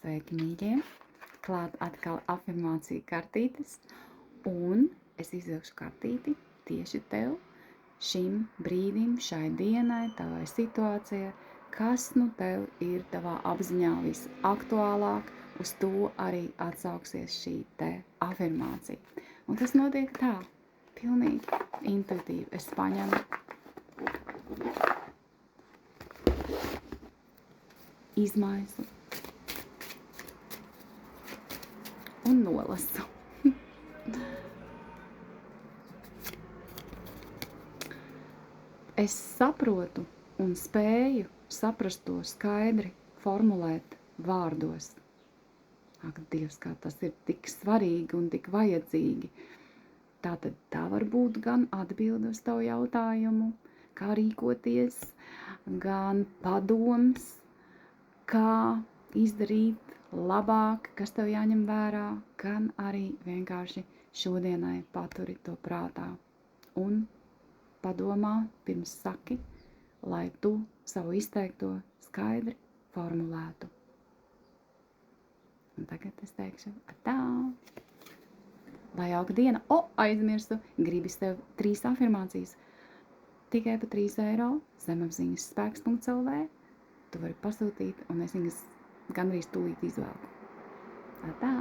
Sveiki, mīļie! Klāt atkal afirmāciju kartītes, un es izvilkšu kartīti tieši tev, šim brīdim, šai dienai, tavai situācijai, kas nu tev ir tavā apziņā visaktuālāk, uz to arī atsauksies šī te afirmācija. Un tas notiek tā, pilnīgi intuitīvi. Es paņemu izmaisu un nolasu. Es saprotu un spēju saprast to skaidri formulēt vārdos. Ak, Dievs, kā tas ir tik svarīgi un tik vajadzīgi. Tātad tā var būt gan atbilde uz tavu jautājumu, kā rīkoties, gan padoms, kā izdarīt labāk, kas tev jāņem vērā, gan arī vienkārši šodienai paturi to prātā. Un padomā, pirms saki, lai tu savu izteikto skaidri formulētu. Un tagad es teikšu atā. Lai jauka diena. Aizmirsu, gribis tev 3 afirmācijas. Tikai par 3 eiro zemapziņas spēks.lv. Tu vari pasūtīt, un es viņas gandrīz tūlīt izvēlku. Atā!